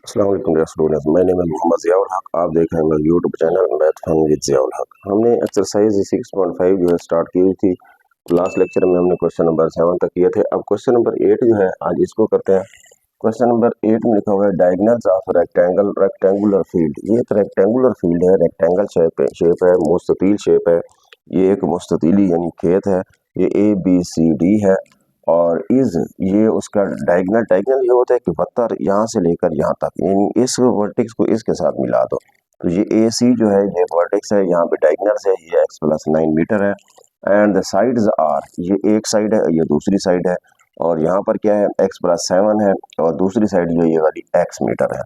अस्सलाम वालेकुम dear students, my name is Mohammad Ziaul Haq. आप देख रहे हैं मेरा YouTube channel math fun with Ziaul Haq. हमने एक्सरसाइज 6.5 जो है स्टार्ट की हुई थी। लास्ट लेक्चर में हमने क्वेश्चन नंबर 7 तक किए थे। अब क्वेश्चन नंबर 8 जो है आज इसको करते हैं। क्वेश्चन नंबर 8 में लिखा हुआ है डायगोनल्स ऑफ रेक्टेंगुलर फील्ड। ये एक रेक्टेंगुलर फील्ड है, रेक्टेंगल शेप है, मुस्ततील शेप है। ये एक मुस्ततीली यानी खेत है। ये ABCD है और ये उसका डायगोनल डायगोनल ये होता है कि वत्तर यहाँ से लेकर यहाँ तक, यानी इस वर्टेक्स को इसके साथ मिला दो। तो ये AC जो है ये वर्टेक्स है, यहाँ पे डायगोनल है, ये x+9 मीटर है। एंड द साइड्स आर, ये एक साइड है, ये दूसरी साइड है। और यहाँ पर क्या है, x+7 है और दूसरी साइड जो ये वाली x मीटर है।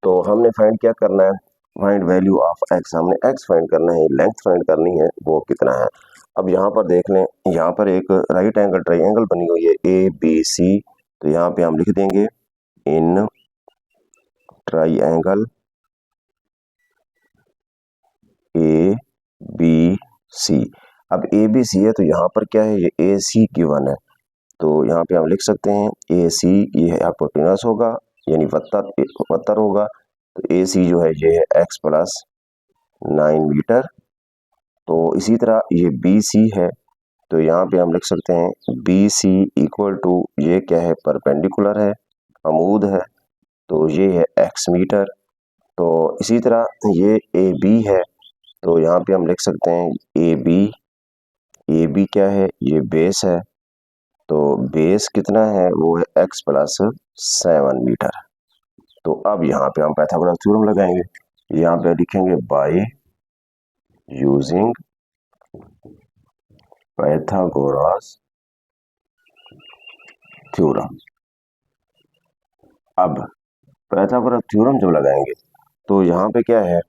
तो हमने फाइंड क्या करना है, फाइंड वैल्यू ऑफ x। हमने x फाइंड करना है, लेंथ फाइंड करनी है, वो कितना है। अब यहाँ पर देख लें, यहाँ पर एक राइट एंगल ट्राइंगल बनी हुई है ABC। तो यहाँ पे हम लिख देंगे इन ट्राइंगल ABC। अब ABC है तो यहाँ पर क्या है, ये AC गिवन है। तो यहाँ पे हम लिख सकते हैं AC, ये हाइपोटेनस होगा यानी वत्तर होगा। तो AC जो है ये है x+9 मीटर। तो इसी तरह ये BC है, तो यहाँ पे हम लिख सकते हैं BC इक्वल टू, ये क्या है, परपेंडिकुलर है, अमूद है, तो ये है x मीटर। तो इसी तरह ये AB है, तो यहाँ पे हम लिख सकते हैं AB क्या है, ये बेस है। तो बेस कितना है, वो है x+7 मीटर। तो अब यहाँ पे हम पाइथागोरस थ्योरम लगाएंगे। यहाँ पे लिखेंगे बाय यूजिंग पाइथागोरस थ्योरम। अब पाइथागोरस थ्योरम जब लगाएंगे तो यहाँ पे क्या है,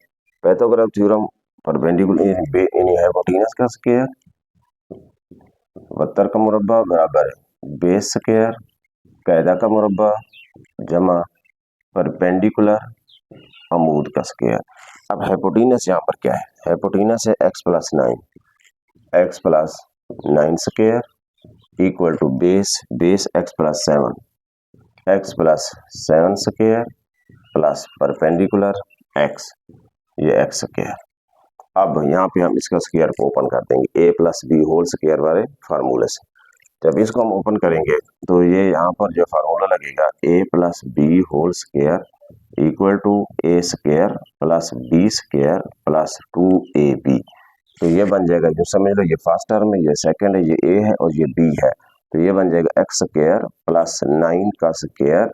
पाइथागोरस थ्योरम परपेंडिकुलर इन हाइपोटेनस का स्क्वायर, वत्तर का मुरब्बा बराबर बेस स्क्वायर, कायदा का मुरब्बा जमा परपेंडिकुलर अमूद का स्क्वायर। अब हाइपोटेनस यहाँ पर क्या है, हाइपोटेनस है x+9 square equal to base x+7 square plus perpendicular x, ये x स्क्वायर। अब यहाँ पे हम इसका स्क्वायर को ओपन कर देंगे a+b होल स्क्वायर वाले फार्मूले से। जब इसको हम ओपन करेंगे तो ये यहाँ पर जो फार्मूला लगेगा a+b whole square equal to a square plus b square plus 2ab। तो ये बन जाएगा, जो समझ लो ये फर्स्ट टर्म है, ये सेकंड है, ये a है और ये b है। तो ये बन जाएगा x स्क्वायर प्लस 9 का स्क्वायर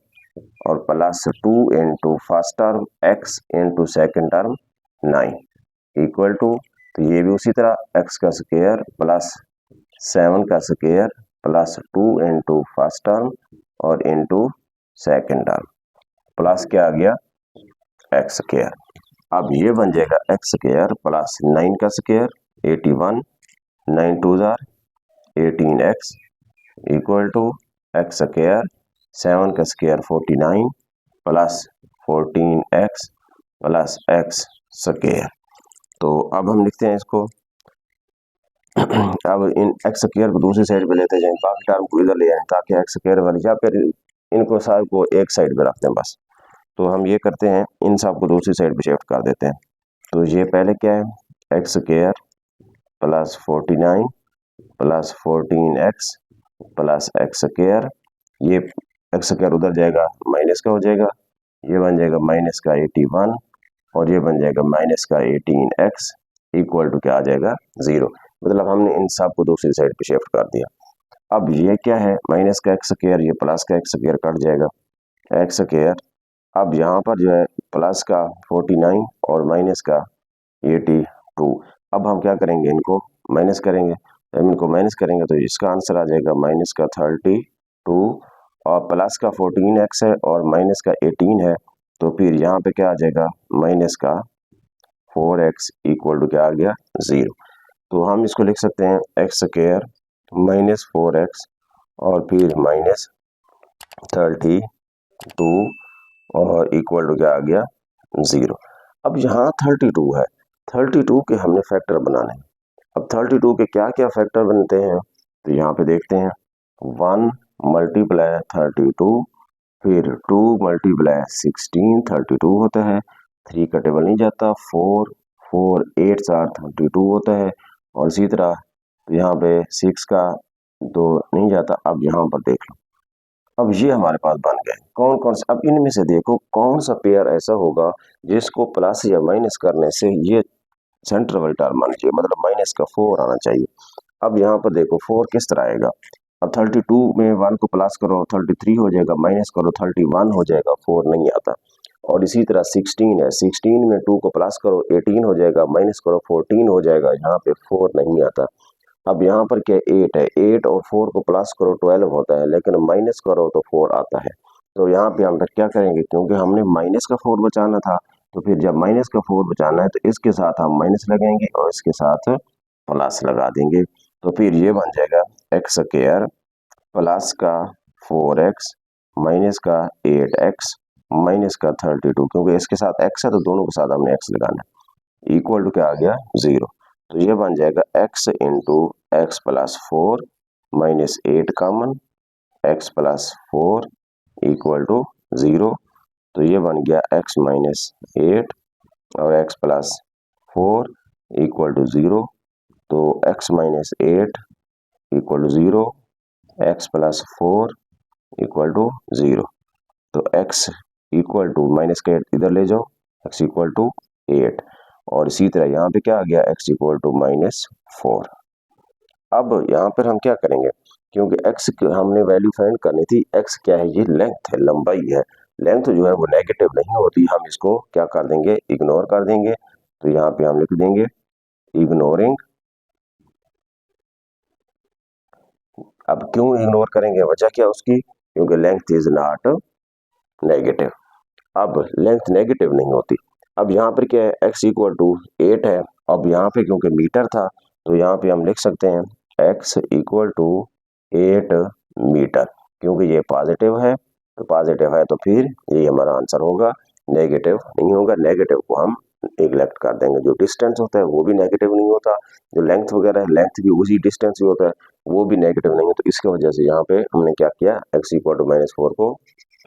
और plus 2 into first term x into second term 9 equal to, तो ये भी उसी तरह x का स्क्वायर प्लस 7 का square plus 2 into first term और इंटू सेकेंड टर्म प्लस क्या आ गया, x स्क्वायर। अब ये बन जाएगा x स्क्वायर प्लस 9 का स्क्वायर 81, 9 2 जार 18x equal to x square 7 का square 49 plus 14x plus x square. तो अब हम लिखते हैं इसको अब इन x स्क्वायर को दूसरी साइड पे लेते जाएं, बाकी टर्म को इधर ले आए ताकि x स्क्वायर वाली, या फिर इनको सारे को एक साइड पे रखते हैं बस। तो हम ये करते हैं, इन सब को दूसरी साइड पे शिफ्ट कर देते हैं। तो ये पहले क्या है, x square plus 49 plus 14x plus x square, ये x स्क्वायर उधर जाएगा माइनस का हो जाएगा, ये बन जाएगा माइनस का 81 और ये बन जाएगा माइनस का 18x इक्वल टू क्या आ जाएगा 0। मतलब हमने इन सब को दूसरी साइड पे शिफ्ट कर दिया। अब ये क्या है, माइनस का x स्क्वायर, ये प्लस का x स्क्वायर कट जाएगा, x स्क्वायर। अब यहाँ पर जो है प्लस का 49 और माइनस का 82। अब हम क्या करेंगे, इनको माइनस करेंगे। जब इनको माइनस करेंगे तो इसका आंसर आ जाएगा माइनस का 32 और प्लस का 14x है और माइनस का 18 है। तो फिर यहाँ पे क्या आ जाएगा, माइनस का 4x इक्वल टू क्या आ गया 0। तो हम इसको लिख सकते हैं x स्क्वायर माइनस 4x और फिर माइनस 32 और इक्वल टू क्या आ गया 0। अब यहाँ 32 है, 32 के हमने फैक्टर बनाने हैं। अब 32 के क्या क्या फैक्टर बनते हैं, तो यहाँ पे देखते हैं 1 मल्टीप्लाई 32 फिर 2 मल्टीप्लाई 16 32 होता है, 3 का टेबल नहीं जाता, 4 4 8 4 32 होता है, और इसी तरह यहाँ पे 6 का 2 नहीं जाता। अब यहाँ पर देख लो, अब ये हमारे पास बन गए कौन कौन से। अब इनमें से देखो कौन सा पेयर ऐसा होगा जिसको प्लस या माइनस करने से ये सेंटर वाली टर्म आनी चाहिए, मतलब माइनस का 4 आना चाहिए। अब यहाँ पर देखो 4 किस तरह आएगा, अब 32 में 1 को प्लस करो 33 हो जाएगा, माइनस करो 31 हो जाएगा, 4 नहीं आता। और इसी तरह 16 है, 16 में 2 को प्लस करो 18 हो जाएगा, माइनस करो 14 हो जाएगा, यहाँ पे 4 नहीं आता। अब यहाँ पर क्या 8 है, 8 और 4 को प्लस करो 12 होता है, लेकिन माइनस करो तो 4 आता है। तो यहाँ पे हम फिर क्या करेंगे, क्योंकि हमने माइनस का 4 बचाना था, तो फिर जब माइनस का 4 बचाना है तो इसके साथ हम माइनस लगाएंगे और इसके साथ प्लस लगा देंगे। तो फिर ये बन जाएगा एक्स स्क्वायर प्लस का 4x माइनस का 8x माइनस का 32, क्योंकि इसके साथ x है तो दोनों के साथ हमने x लगाना है, इक्वल टू क्या आ गया 0। तो ये बन जाएगा x into x plus 4 minus 8 common x plus 4 equal to 0। तो ये बन गया x माइनस 8 और x प्लस 4 इक्वल टू 0। तो x minus 8 equal to 0, x plus 4 equal to 0। तो x इक्वल टू माइनस के इधर ले जाओ, x इक्वल टू 8, और इसी तरह यहाँ पे क्या आ गया x इक्वल टू माइनस 4। अब यहाँ पर हम क्या करेंगे, क्योंकि x हमने वैल्यू फाइंड करनी थी, x क्या है, ये लेंथ है, लंबाई है। लेंथ जो है वो नेगेटिव नहीं होती, हम इसको क्या कर देंगे, इग्नोर कर देंगे। तो यहाँ पे हम लिख देंगे इग्नोरिंग। अब क्यों इग्नोर करेंगे, वजह क्या उसकी, क्योंकि लेंथ इज नॉट नेगेटिव। अब लेंथ नेगेटिव नहीं होती। अब यहाँ पर क्या है, x इक्वल टू 8 है। अब यहाँ पे क्योंकि मीटर था तो यहाँ पे हम लिख सकते हैं x इक्वल टू 8 मीटर, क्योंकि ये पॉजिटिव है, तो पॉजिटिव है तो फिर ये हमारा आंसर होगा, नेगेटिव नहीं होगा। नेगेटिव को हम निगलेक्ट कर देंगे। जो डिस्टेंस होता है वो भी नेगेटिव नहीं होता, जो लेंथ वगैरह है लेंथ भी उसी डिस्टेंस ही होता है, वो भी नेगेटिव नहीं है। तो इसकी वजह से यहाँ पे हमने क्या किया, x इक्वल टू माइनस 4 को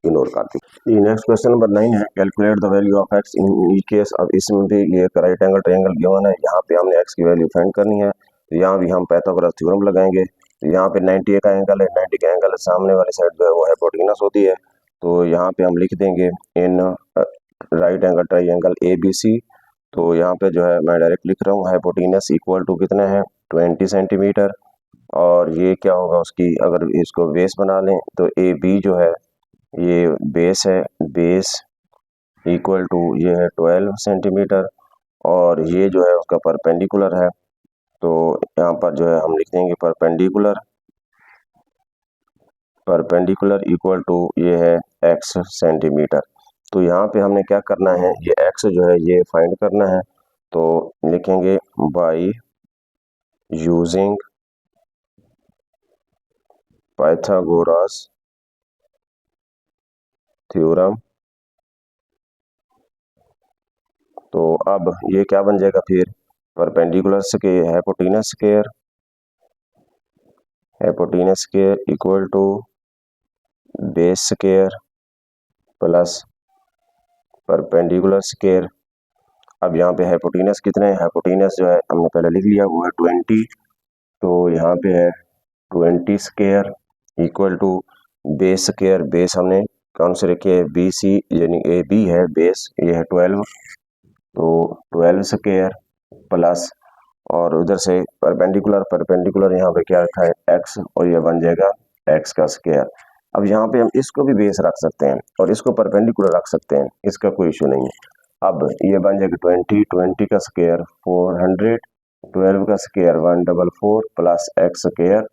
इग्नोर कर दिया। नेक्स्ट क्वेश्चन नंबर 9 है, calculate the value of x in each case. अब इसमें भी ये राइट एंगल ट्रायंगल गिवन है, यहाँ पे हमने x की वैल्यू फाइंड करनी है। तो यहाँ भी हम पाइथागोरस थ्योरम लगाएंगे। तो यहाँ पे 90 का एंगल है, 90 का एंगल सामने वाली साइड जो है वो हाइपोटेनस होती है। तो यहाँ पे हम लिख देंगे in right angle triangle ABC। तो यहाँ पे जो है मैं डायरेक्ट लिख रहा हूँ, हाइपोटेनस इक्वल टू कितना है 20 सेंटीमीटर। और ये क्या होगा उसकी, अगर इसको बेस बना लें तो AB जो है ये बेस है, बेस इक्वल टू ये है 12 सेंटीमीटर, और ये जो है उसका परपेंडिकुलर है। तो यहाँ पर जो है हम लिख देंगे परपेंडिकुलर, परपेंडिकुलर इक्वल टू ये है x सेंटीमीटर। तो यहाँ पे हमने क्या करना है, ये x जो है ये फाइंड करना है। तो लिखेंगे बाय यूजिंग पाइथागोरस थ्योरम। तो अब ये क्या बन जाएगा फिर, परपेंडिकुलर के hypotenuse square, hypotenuse square equal to base square plus perpendicular square. अब यहाँ पे हाइपोटेनस कितने हैं, हाइपोटेनस जो है हमने पहले लिख लिया वो है 20। तो यहाँ पे है 20 square equal to base square, base हमने कौन से रखे है BC, यानी AB है बेस, ये है 12। तो 12 स्क्वायर प्लस, और उधर से परपेंडिकुलर, परपेंडिकुलर यहाँ पे क्या रखा है x, और ये बन जाएगा x का स्क्वायर। अब यहाँ पे हम इसको भी बेस रख सकते हैं और इसको परपेंडिकुलर रख सकते हैं, इसका कोई इशू नहीं है। अब ये बन जाएगा 20, 20 का स्क्वायर 400, 12 का स्क्वायर 144 प्लस x स्क्वायर।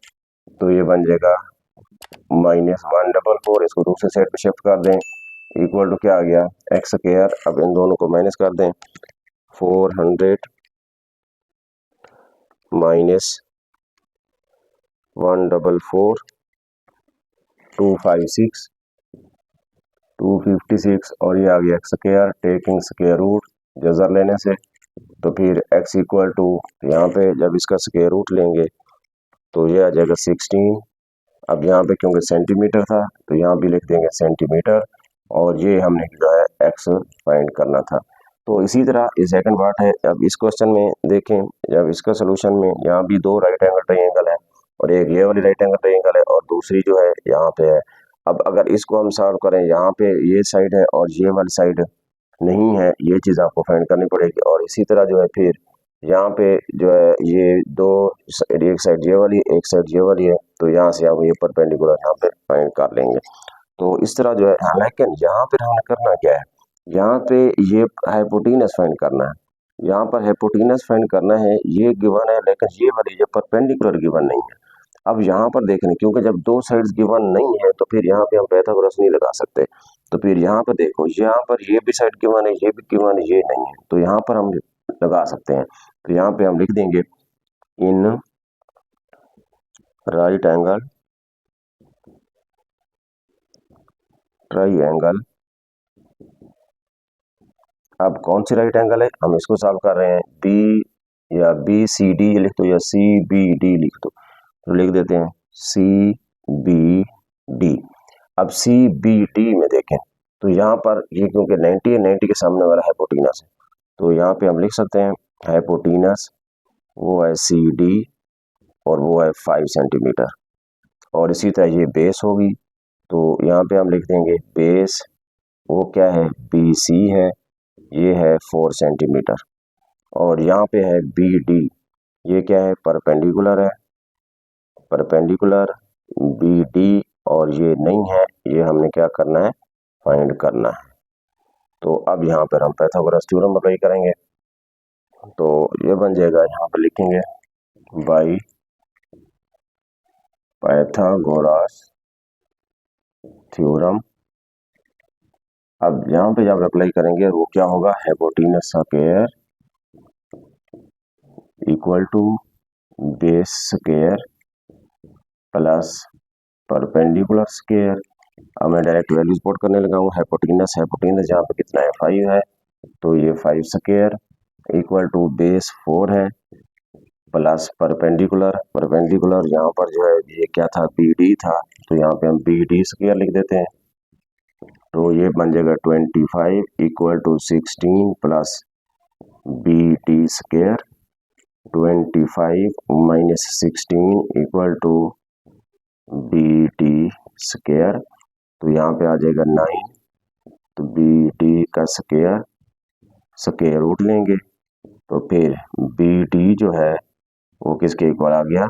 तो ये बन जाएगा माइनस 144, इसको दूसरे साइड पे शिफ्ट कर दें, इक्वल टू क्या आ गया x स्क्वायर। अब इन दोनों को माइनस कर दें, 400 माइनस 144 256 256, और ये आ गया x square taking square root जजर लेने से। तो फिर x इक्वल टू यहाँ पे जब इसका स्क्वायर रूट लेंगे तो ये आ जाएगा 16 अब यहाँ पे क्योंकि सेंटीमीटर था तो यहाँ भी लिख देंगे सेंटीमीटर, और ये हमने जो है एक्स फाइंड करना था। तो इसी तरह ये सेकंड पार्ट है। अब इस क्वेश्चन में देखें, जब इसका सोल्यूशन में यहाँ भी दो राइट एंगल ट्रायंगल है और एक ये वाली राइट एंगल ट्रायंगल है और दूसरी जो है यहाँ पे है। अब अगर इसको हम सॉल्व करें, यहाँ पे ये साइड है और ये वाली साइड नहीं है, ये चीज़ आपको फाइंड करनी पड़ेगी। और इसी तरह जो है फिर यहाँ पे जो है ये दो, एक साइड ये वाली एक साइड ये वाली है, तो यहाँ से आप ये परपेंडिकुलर यहाँ पे फाइंड कर लेंगे। तो इस तरह जो है, हाँ, लेकिन यहाँ पर हमने करना क्या है, यहाँ पे ये हाइपोटेनस फाइंड करना है, यहाँ पर हाइपोटेनस फाइंड करना है, ये गिवन है लेकिन ये वाली ये परपेंडिकुलर गिवन नहीं है। अब यहाँ पर देखने, क्योंकि जब दो साइड्स गिवन नहीं है तो फिर यहाँ पे हम पाइथागोरस नहीं लगा सकते। तो फिर यहाँ पर देखो, यहाँ पर ये भी साइड गिवन है, ये भी गिवन है, ये नहीं है, तो यहाँ पर हम लगा सकते हैं। तो यहाँ पे हम लिख देंगे इन राइट एंगल ट्राइंगल। अब कौन सी राइट एंगल है, हम इसको सॉल्व कर रहे हैं। बी या बी सी डी लिख दो या सी बी डी लिख दो, तो लिख देते हैं सी बी डी। अब सी बी डी में देखें तो यहाँ पर ये क्योंकि 90 है, 90 के सामने वाला हाइपोटेनस है, तो यहाँ पे हम लिख सकते हैं हाइपोटेनस वो है सी डी और वो है 5 सेंटीमीटर। और इसी तरह ये बेस होगी, तो यहाँ पे हम लिख देंगे बेस वो क्या है, बी सी है, ये है 4 सेंटीमीटर। और यहाँ पे है बी डी, ये क्या है, परपेंडिकुलर है, परपेंडिकुलर बी डी, और ये नहीं है, ये हमने क्या करना है, फाइंड करना है। तो अब यहाँ पर हम पाइथागोरस थ्योरम अप्लाई करेंगे, तो ये बन जाएगा, यहाँ पर लिखेंगे बाई पाइथागोरस थ्योरम। अब यहाँ पे जब अप्लाई करेंगे वो क्या होगा, hypotenuse square equal to base square plus perpendicular square. अब मैं डायरेक्ट वैल्यूज पुट करने लगा हूँ। हाइपोटेनस यहाँ पे कितना है, 5 है, तो ये 5 स्क्वायर इक्वल टू बेस 4 है प्लस परपेंडिकुलर, परपेंडिकुलर यहाँ पर जो है ये क्या था, बी डी था, तो यहाँ पे हम बी डी स्क्वायर लिख देते हैं। तो ये बन जाएगा 25 equal to 16 plus B D square, 25 minus 16 equal to B D square, तो यहाँ पे आ जाएगा 9, तो बी डी का स्क्वायर स्क्वायर रूट लेंगे, तो फिर बी डी जो है वो किसके इक्वल आ गया,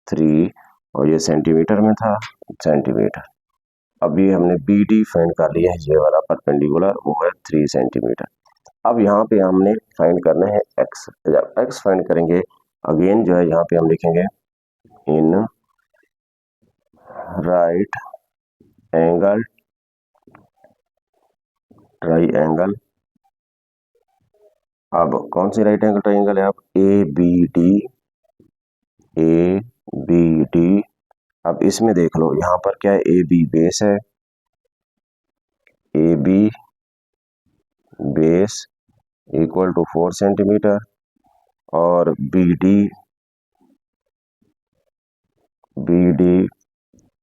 3, और ये सेंटीमीटर में था, सेंटीमीटर। अभी हमने बी डी फाइंड कर लिया है, ये वाला परपेंडिकुलर वो है 3 सेंटीमीटर। अब यहाँ पे हमने फाइंड करना है एक्स। जब एक्स फाइंड करेंगे अगेन जो है यहाँ पे हम लिखेंगे इन राइट एंगल ट्राइंगल। अब कौन सी राइट एंगल ट्राइंगल है, अब A B D, A B D. अब इसमें देख लो यहाँ पर क्या है, ए बी बेस है, A B base equal to 4 centimetre, और बी डी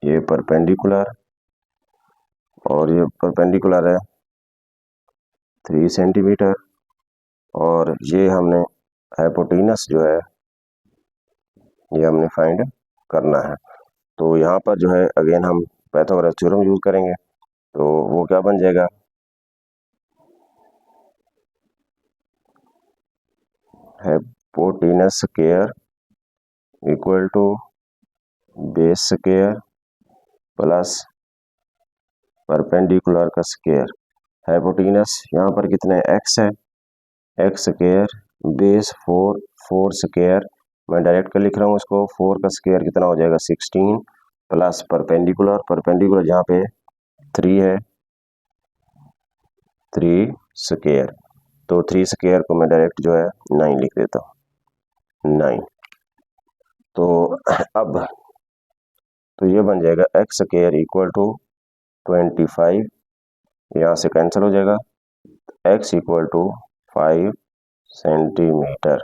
ये परपेंडिकुलर, और ये परपेंडिकुलर है 3 सेंटीमीटर, और ये हमने हाइपोटेनस जो है ये हमने फाइंड करना है। तो यहाँ पर जो है अगेन हम पाइथागोरस थ्योरम यूज करेंगे, तो वो क्या बन जाएगा, hypotenuse square equal to base square plus perpendicular का स्क्वायर। हाइपोटेनस यहाँ पर कितना है, एक्स है, एक्स स्क्वायर बेस 4, 4 स्क्वायर, मैं डायरेक्ट कर लिख रहा हूँ इसको, 4 का स्क्वायर कितना हो जाएगा 16 प्लस परपेंडिकुलर, परपेंडिकुलर यहाँ पे 3 है, 3 स्क्वायर, तो 3 स्क्वायर को मैं डायरेक्ट जो है 9 लिख देता हूँ, 9। तो अब तो ये बन जाएगा एक्स स्क्वायर इक्वल टू 25, यहाँ से कैंसिल हो जाएगा, एक्स इक्वल टू 5 सेंटीमीटर।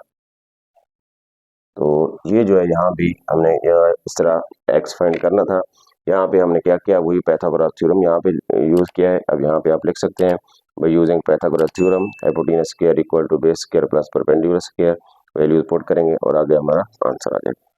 तो ये जो है यहाँ भी हमने इस तरह एक्स फाइंड करना था। यहाँ पे हमने क्या किया, वही पाइथागोरस थ्योरम यहाँ पे यूज किया है। अब यहाँ पे आप लिख सकते हैं by using Pythagoras theorem hypotenuse square equal to base square plus perpendicular square, values put करेंगे और आगे हमारा आंसर आ जाएगा।